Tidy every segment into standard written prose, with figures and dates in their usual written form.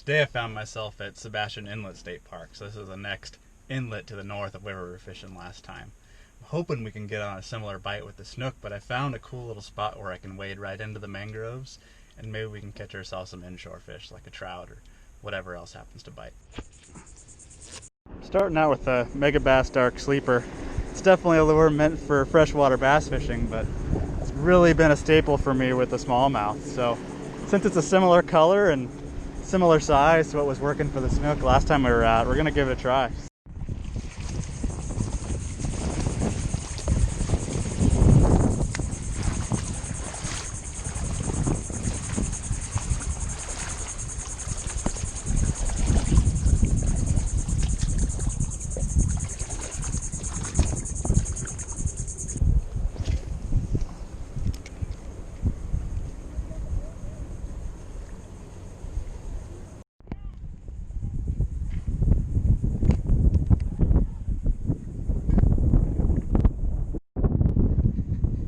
Today I found myself at Sebastian Inlet State Park, so this is the next inlet to the north of where we were fishing last time. I'm hoping we can get on a similar bite with the snook, but I found a cool little spot where I can wade right into the mangroves, and maybe we can catch ourselves some inshore fish like a trout or whatever else happens to bite. Starting out with the Mega Bass Dark Sleeper. It's definitely a lure meant for freshwater bass fishing, but it's really been a staple for me with the smallmouth. So since it's a similar color and similar size to what was working for the snook last time we were out, we're gonna give it a try.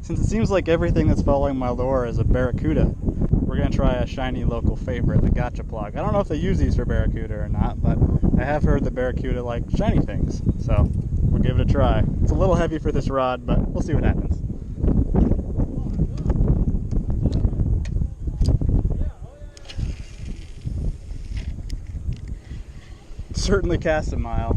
Since it seems like everything that's following my lure is a barracuda, we're going to try a shiny local favorite, the gotcha plug. I don't know if they use these for barracuda or not, but I have heard the barracuda like shiny things, so we'll give it a try. It's a little heavy for this rod, but we'll see what happens. Certainly cast a mile.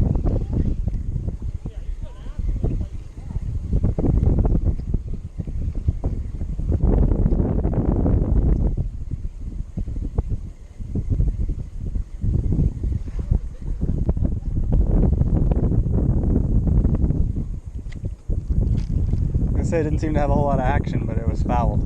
It didn't seem to have a whole lot of action, but it was fouled.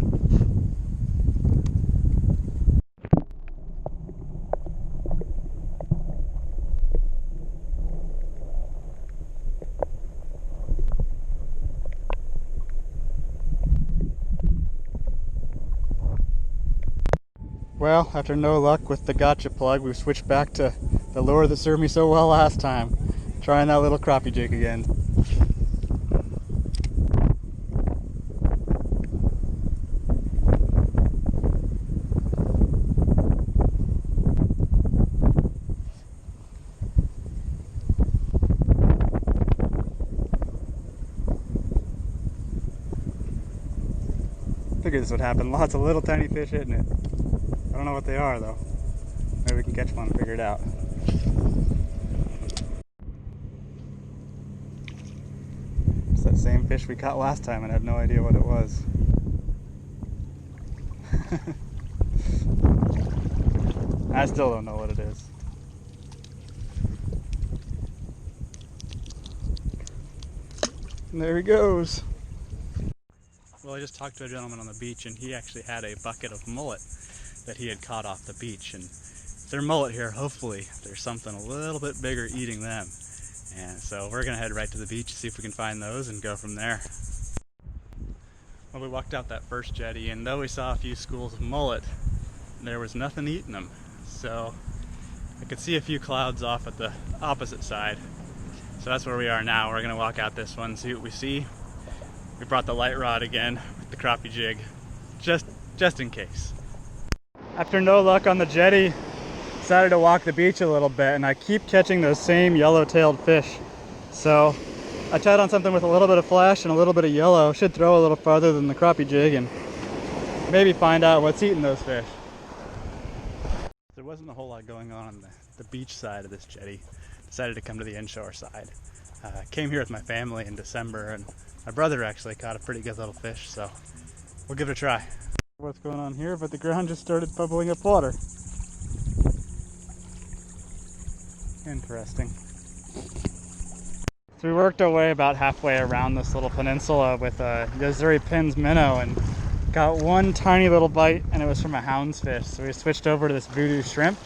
Well, after no luck with the gotcha plug, we've switched back to the lure that served me so well last time, trying that little crappie jig again. Figured this would happen. Lots of little tiny fish hitting it. I don't know what they are though. Maybe we can catch one and figure it out. It's that same fish we caught last time and I had no idea what it was. I still don't know what it is. And there he goes. Well, I just talked to a gentleman on the beach and he actually had a bucket of mullet that he had caught off the beach, and if they're mullet here, hopefully there's something a little bit bigger eating them. And so we're gonna head right to the beach, see if we can find those and go from there. Well, we walked out that first jetty and though we saw a few schools of mullet, there was nothing eating them. So I could see a few clouds off at the opposite side. So that's where we are now. We're gonna walk out this one, see what we see. We brought the light rod again with the crappie jig, just in case. After no luck on the jetty, decided to walk the beach a little bit, and I keep catching those same yellow-tailed fish. So I tried on something with a little bit of flash and a little bit of yellow. Should throw a little farther than the crappie jig and maybe find out what's eating those fish. There wasn't a whole lot going on the beach side of this jetty. Decided to come to the inshore side. Came here with my family in December and my brother actually caught a pretty good little fish, so we'll give it a try. What's going on here, but the ground just started bubbling up water. Interesting. So we worked our way about halfway around this little peninsula with a Yazuri Pins minnow and got one tiny little bite, and it was from a houndsfish. So we switched over to this voodoo shrimp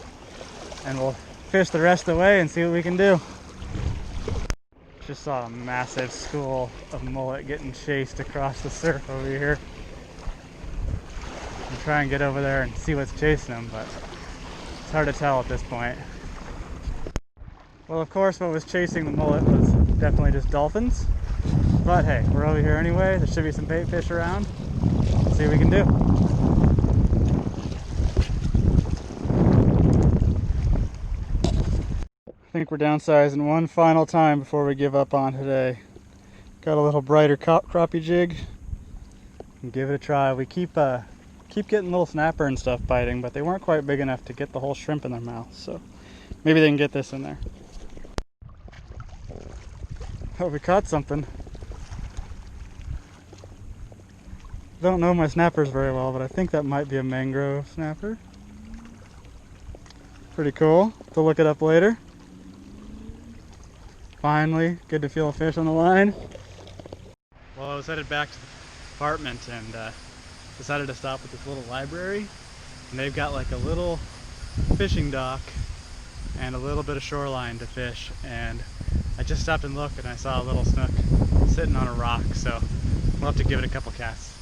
and we'll fish the rest of the way and see what we can do. Just saw a massive school of mullet getting chased across the surf over here. I'll try and get over there and see what's chasing them, but it's hard to tell at this point. Well, of course, what was chasing the mullet was definitely just dolphins. But hey, we're over here anyway. There should be some bait fish around. Let's see what we can do. I think we're downsizing one final time before we give up on today. Got a little brighter crappie jig and give it a try. We keep getting little snapper and stuff biting, but they weren't quite big enough to get the whole shrimp in their mouth, so maybe they can get this in there. Oh, we caught something. Don't know my snappers very well, but I think that might be a mangrove snapper. Pretty cool. To look it up later. Finally, good to feel a fish on the line. Well, I was headed back to the apartment and decided to stop at this little library. And they've got like a little fishing dock and a little bit of shoreline to fish. And I just stopped and looked and I saw a little snook sitting on a rock, so we'll have to give it a couple casts.